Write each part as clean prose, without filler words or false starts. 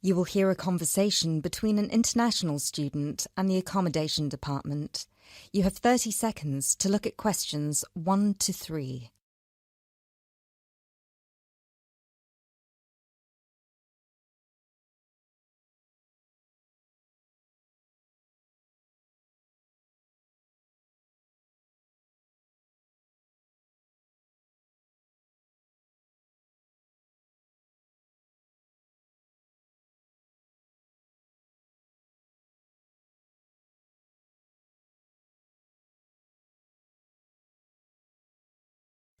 You will hear a conversation between an international student and the accommodation department. You have 30 seconds to look at questions 1 to 3.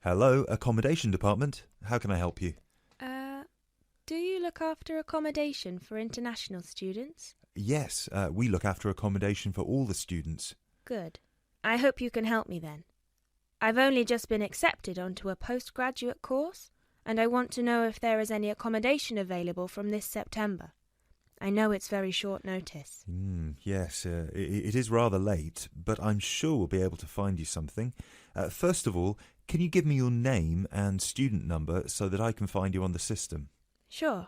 Hello, Accommodation Department. How can I help you? Do you look after accommodation for international students? Yes, we look after accommodation for all the students. Good. I hope you can help me then. I've only just been accepted onto a postgraduate course, and I want to know if there is any accommodation available from this September. I know it's very short notice. Yes, it is rather late, but I'm sure we'll be able to find you something. First of all, can you give me your name and student number so that I can find you on the system? Sure.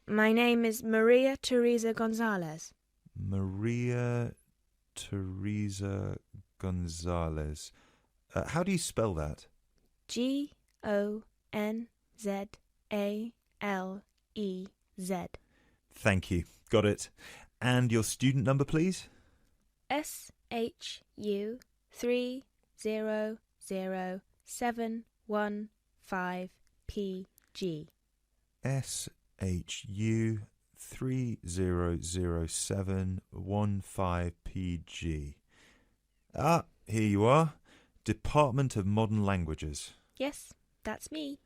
My name is Maria Teresa Gonzalez. Maria Teresa Gonzalez. How do you spell that? Gonzalez. Thank you. Got it. And your student number, please? SHU 300715PG. SHU 300715PG. Ah, here you are. Department of Modern Languages. Yes, that's me.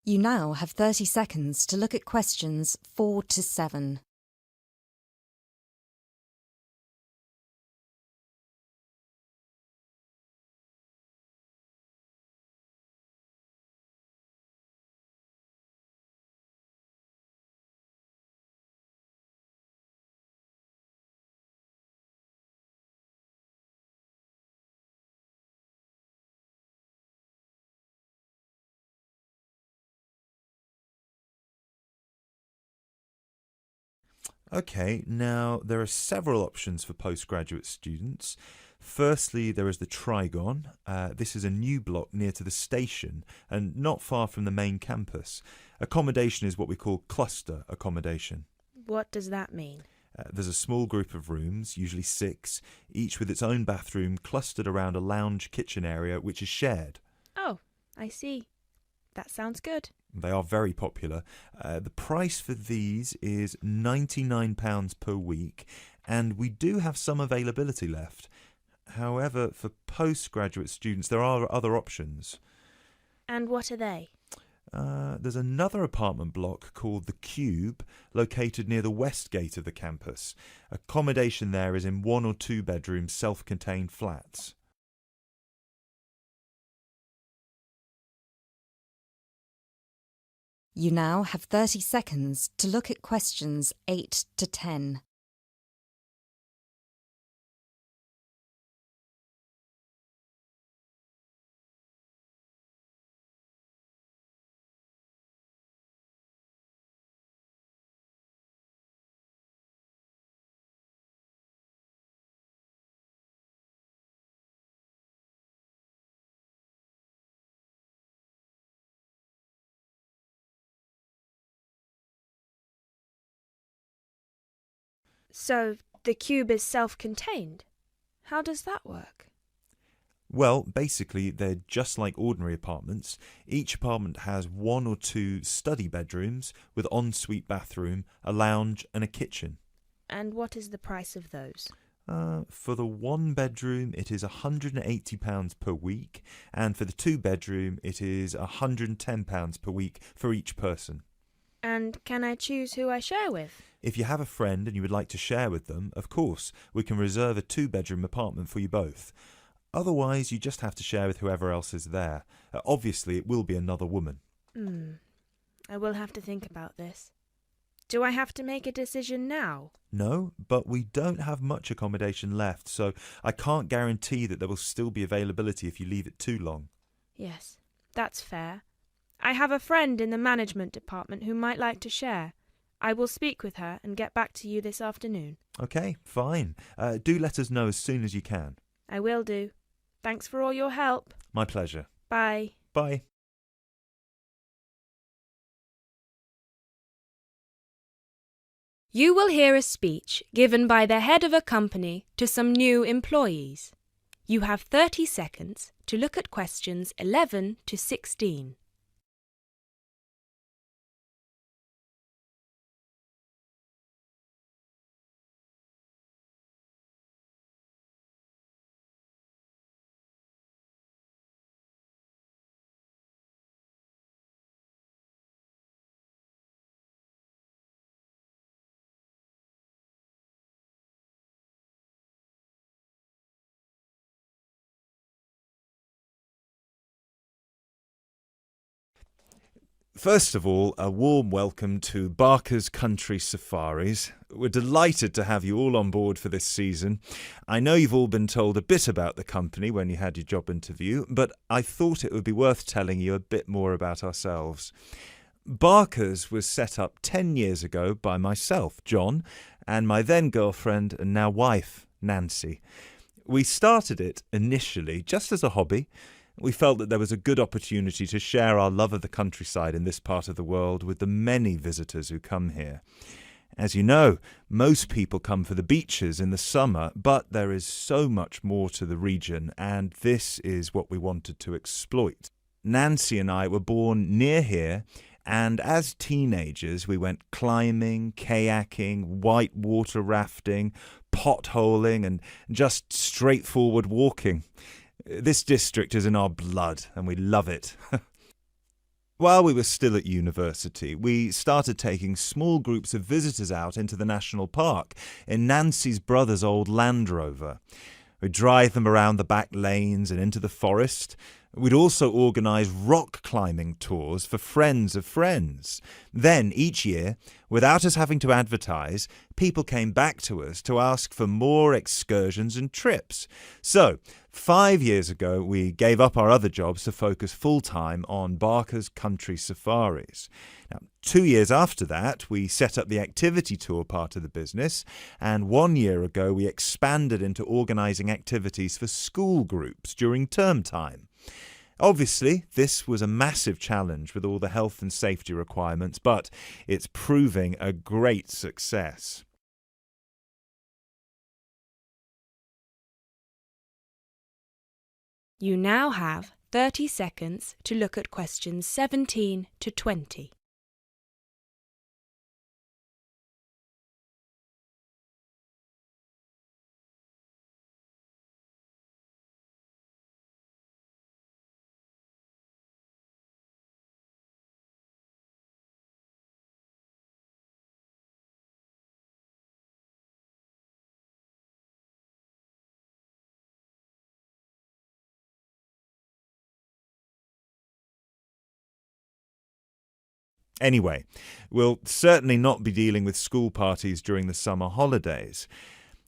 You now have 30 seconds to look at questions 4 to 7. Okay, now there are several options for postgraduate students. Firstly, there is the Trigon. This is a new block near to the station and not far from the main campus. Accommodation is what we call cluster accommodation. What does that mean? There's a small group of rooms, usually 6, each with its own bathroom clustered around a lounge kitchen area which is shared. Oh, I see. That sounds good. They are very popular. The price for these is £99 per week, and we do have some availability left. However, for postgraduate students, there are other options. And what are they? There's another apartment block called the Cube, located near the west gate of the campus. Accommodation there is in 1 or 2 bedroom self-contained flats. You now have 30 seconds to look at questions 8 to 10. So, the cube is self-contained. How does that work? Well, basically, they're just like ordinary apartments. Each apartment has 1 or 2 study bedrooms with ensuite bathroom, a lounge and a kitchen. And what is the price of those? For the 1 bedroom, it is £180 per week, and for the 2 bedroom, it is £110 per week for each person. And can I choose who I share with? If you have a friend and you would like to share with them, of course, we can reserve a 2-bedroom apartment for you both. Otherwise, you just have to share with whoever else is there. Obviously, it will be another woman. I will have to think about this. Do I have to make a decision now? No, but we don't have much accommodation left, so I can't guarantee that there will still be availability if you leave it too long. Yes, That's fair. I have a friend in the management department who might like to share. I will speak with her and get back to you this afternoon. Okay, fine. Do let us know as soon as you can. I will do. Thanks for all your help. My pleasure. Bye. Bye. You will hear a speech given by the head of a company to some new employees. You have 30 seconds to look at questions 11 to 16. First of all, a warm welcome to Barker's Country Safaris. We're delighted to have you all on board for this season. I know you've all been told a bit about the company when you had your job interview, but I thought it would be worth telling you a bit more about ourselves. Barker's was set up 10 years ago by myself, John, and my then girlfriend and now wife, Nancy. We started it initially just as a hobby. We felt that there was a good opportunity to share our love of the countryside in this part of the world with the many visitors who come here. As you know, most people come for the beaches in the summer, but there is so much more to the region, and this is what we wanted to exploit. Nancy and I were born near here, and as teenagers we went climbing, kayaking, whitewater rafting, potholing, and just straightforward walking. This district is in our blood, and we love it. While we were still at university, we started taking small groups of visitors out into the national park in Nancy's brother's old Land Rover. We'd drive them around the back lanes and into the forest. We'd also organise rock climbing tours for friends of friends. Then, each year, without us having to advertise, people came back to us to ask for more excursions and trips. So, 5 years ago, we gave up our other jobs to focus full-time on Barker's Country Safaris. Now, 2 years after that, we set up the activity tour part of the business, and 1 year ago, we expanded into organising activities for school groups during term time. Obviously, this was a massive challenge with all the health and safety requirements, but it's proving a great success. You now have 30 seconds to look at questions 17 to 20. Anyway, we'll certainly not be dealing with school parties during the summer holidays.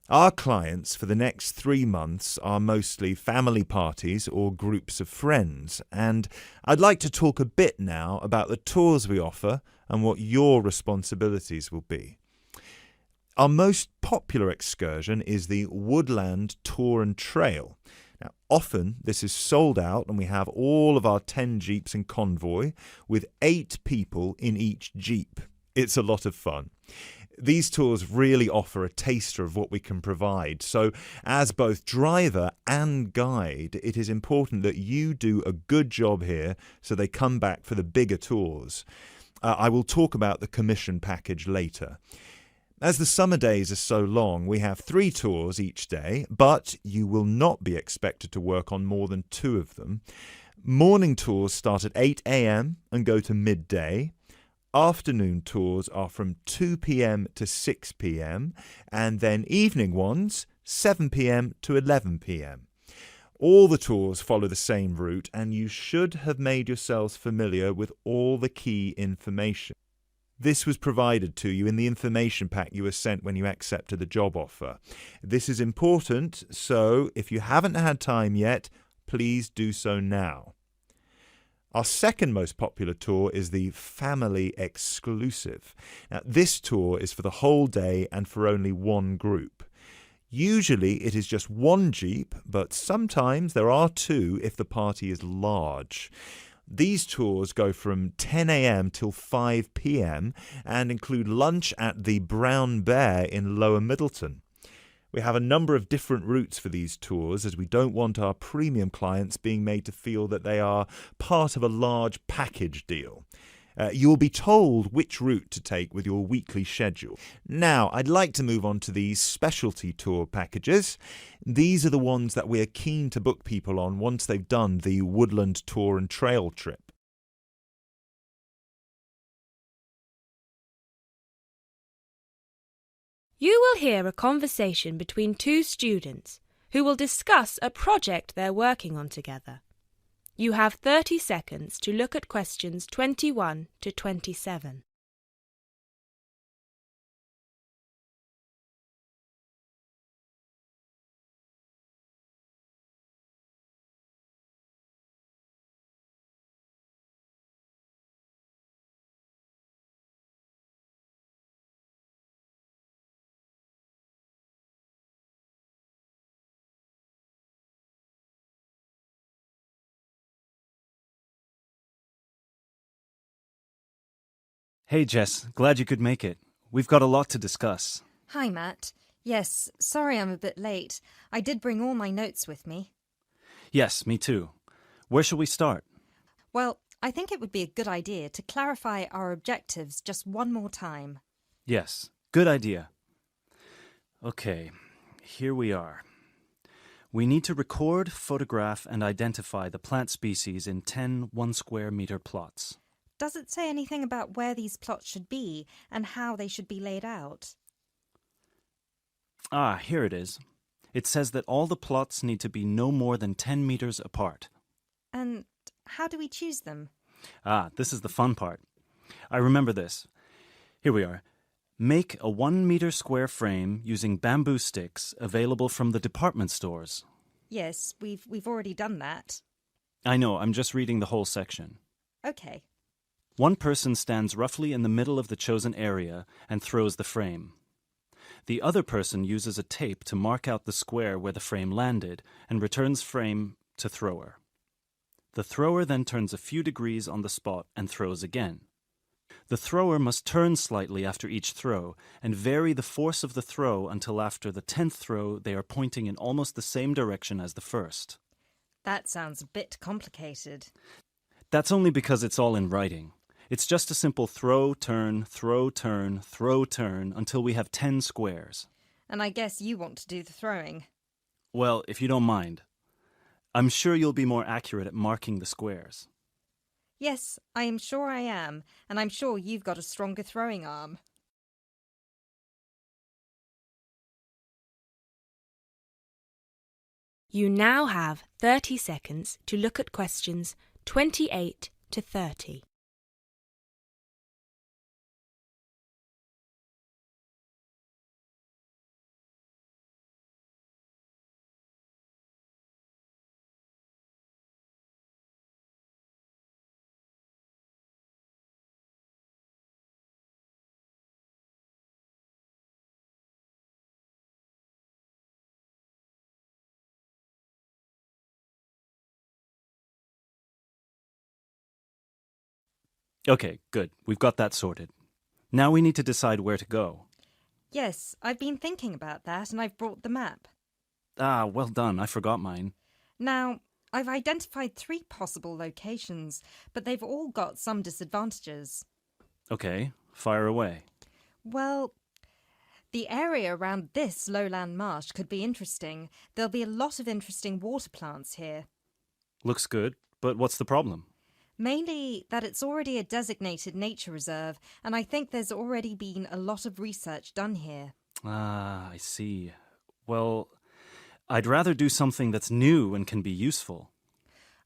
Our clients for the next 3 months are mostly family parties or groups of friends, and I'd like to talk a bit now about the tours we offer and what your responsibilities will be. Our most popular excursion is the Woodland Tour and Trail. Now, often this is sold out and we have all of our 10 jeeps in convoy with 8 people in each jeep. It's a lot of fun. These tours really offer a taster of what we can provide. So as both driver and guide, it is important that you do a good job here so they come back for the bigger tours. I will talk about the commission package later. As the summer days are so long, we have 3 tours each day, but you will not be expected to work on more than 2 of them. Morning tours start at 8 a.m. and go to midday. Afternoon tours are from 2 p.m. to 6 p.m. and then evening ones 7 p.m. to 11 p.m. All the tours follow the same route, and you should have made yourselves familiar with all the key information. This was provided to you in the information pack you were sent when you accepted the job offer. This is important, so if you haven't had time yet, please do so now. Our second most popular tour is the Family Exclusive. Now, this tour is for the whole day and for only one group. Usually it is just one jeep, but sometimes there are two if the party is large. These tours go from 10 a.m. till 5 p.m. and include lunch at the Brown Bear in Lower Middleton. We have a number of different routes for these tours as we don't want our premium clients being made to feel that they are part of a large package deal. You will be told which route to take with your weekly schedule. Now, I'd like to move on to the specialty tour packages. These are the ones that we are keen to book people on once they've done the woodland tour and trail trip. You will hear a conversation between two students who will discuss a project they're working on together. You have 30 seconds to look at questions 21 to 27. Hey Jess, glad you could make it. We've got a lot to discuss. Hi, Matt. Yes, sorry I'm a bit late. I did bring all my notes with me. Yes, me too. Where shall we start? Well, I think it would be a good idea to clarify our objectives just one more time. Yes, good idea. Okay, here we are. We need to record, photograph, and identify the plant species in 10 1-square-meter plots. Does it say anything about where these plots should be and how they should be laid out? Ah, here it is. It says that all the plots need to be no more than 10 meters apart. And how do we choose them? Ah, this is the fun part. I remember this. Here we are. Make a 1-meter square frame using bamboo sticks available from the department stores. Yes, we've already done that. I know, I'm just reading the whole section. Okay. One person stands roughly in the middle of the chosen area and throws the frame. The other person uses a tape to mark out the square where the frame landed and returns frame to thrower. The thrower then turns a few degrees on the spot and throws again. The thrower must turn slightly after each throw and vary the force of the throw until after the 10th throw they are pointing in almost the same direction as the first. That sounds a bit complicated. That's only because it's all in writing. It's just a simple throw, turn, throw, turn, throw, turn until we have 10 squares. And I guess you want to do the throwing. Well, if you don't mind. I'm sure you'll be more accurate at marking the squares. Yes, I am sure I am, and I'm sure you've got a stronger throwing arm. You now have 30 seconds to look at questions 28 to 30. Okay, good. We've got that sorted. Now we need to decide where to go. Yes, I've been thinking about that and I've brought the map. Ah, well done. I forgot mine. Now, I've identified 3 possible locations, but they've all got some disadvantages. Okay, fire away. Well, the area around this lowland marsh could be interesting. There'll be a lot of interesting water plants here. Looks good, but what's the problem? Mainly that it's already a designated nature reserve, and I think there's already been a lot of research done here. Ah, I see. Well, I'd rather do something that's new and can be useful.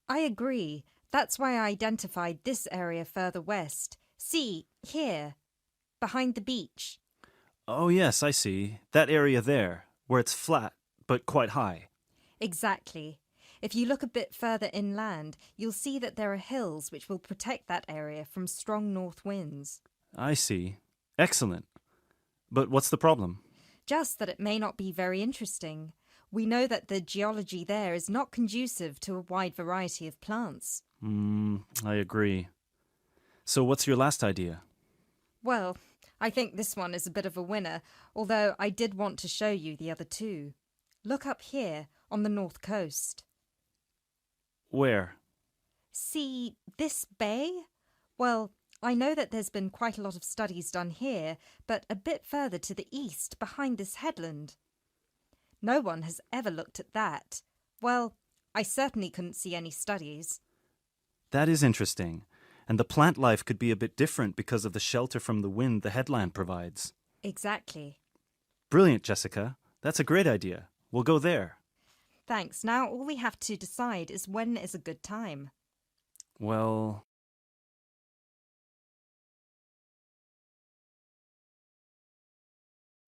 I agree. That's why I identified this area further west. See, here, behind the beach. Oh yes, I see. That area there, where it's flat, but quite high. Exactly. If you look a bit further inland, you'll see that there are hills which will protect that area from strong north winds. I see. Excellent. But what's the problem? Just that it may not be very interesting. We know that the geology there is not conducive to a wide variety of plants. I agree. So what's your last idea? Well, I think this one is a bit of a winner, although I did want to show you the other two. Look up here on the north coast. Where? See this bay? Well, I know that there's been quite a lot of studies done here, but a bit further to the east, behind this headland. No one has ever looked at that. Well, I certainly couldn't see any studies. That is interesting. And the plant life could be a bit different because of the shelter from the wind the headland provides. Exactly. Brilliant, Jessica. That's a great idea. We'll go there. Thanks. Now all we have to decide is when is a good time. Well...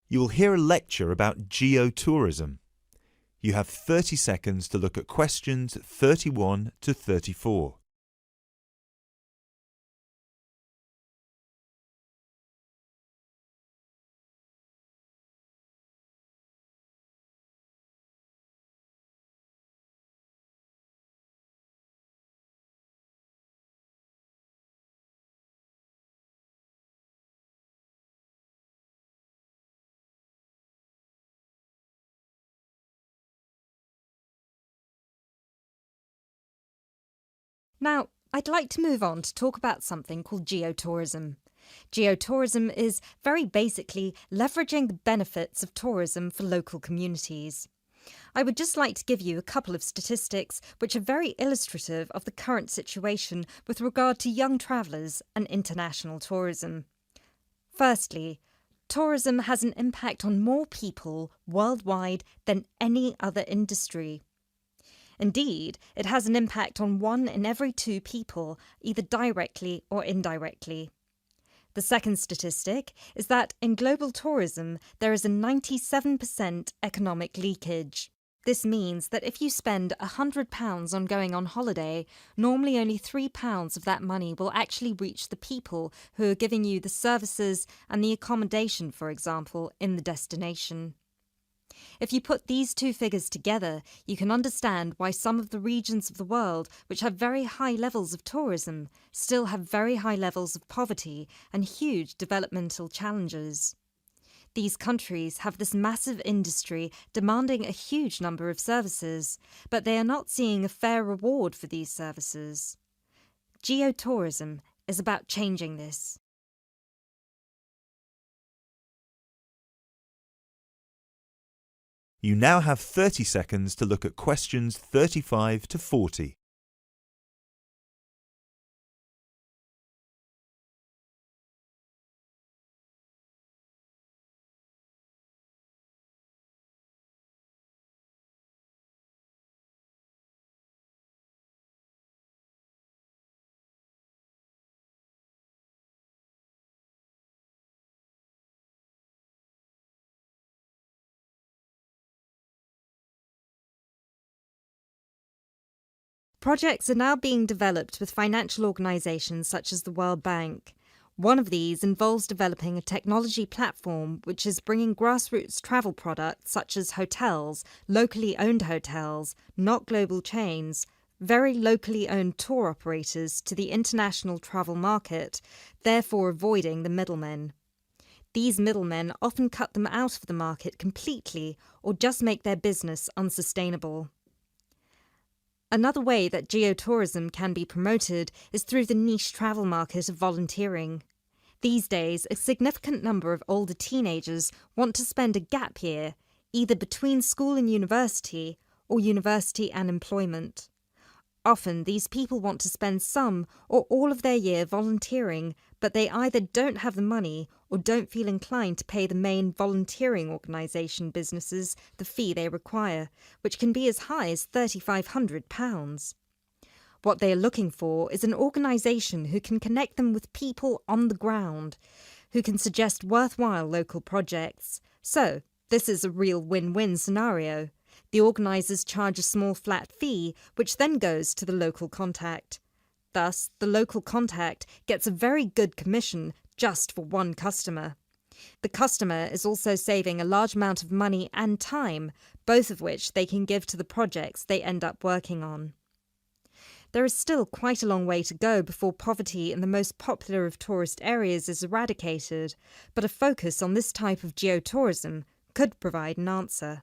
You will hear a lecture about geotourism. You have 30 seconds to look at questions 31 to 34. Now, I'd like to move on to talk about something called geotourism. Geotourism is very basically leveraging the benefits of tourism for local communities. I would just like to give you a couple of statistics which are very illustrative of the current situation with regard to young travellers and international tourism. Firstly, tourism has an impact on more people worldwide than any other industry. Indeed, it has an impact on 1 in every 2 people, either directly or indirectly. The second statistic is that in global tourism, there is a 97% economic leakage. This means that if you spend £100 on going on holiday, normally only £3 of that money will actually reach the people who are giving you the services and the accommodation, for example, in the destination. If you put these two figures together, you can understand why some of the regions of the world which have very high levels of tourism still have very high levels of poverty and huge developmental challenges. These countries have this massive industry demanding a huge number of services, but they are not seeing a fair reward for these services. Geotourism is about changing this. You now have 30 seconds to look at questions 35 to 40. Projects are now being developed with financial organisations such as the World Bank. One of these involves developing a technology platform which is bringing grassroots travel products such as hotels, locally owned hotels, not global chains, very locally owned tour operators to the international travel market, therefore avoiding the middlemen. These middlemen often cut them out of the market completely or just make their business unsustainable. Another way that geotourism can be promoted is through the niche travel market of volunteering. These days, a significant number of older teenagers want to spend a gap year, either between school and university, or university and employment. Often, these people want to spend some or all of their year volunteering, but they either don't have the money or don't feel inclined to pay the main volunteering organisation businesses the fee they require, which can be as high as £3,500. What they are looking for is an organisation who can connect them with people on the ground, who can suggest worthwhile local projects. So, this is a real win-win scenario. The organisers charge a small flat fee, which then goes to the local contact. Thus, the local contact gets a very good commission just for one customer. The customer is also saving a large amount of money and time, both of which they can give to the projects they end up working on. There is still quite a long way to go before poverty in the most popular of tourist areas is eradicated, but a focus on this type of geotourism could provide an answer.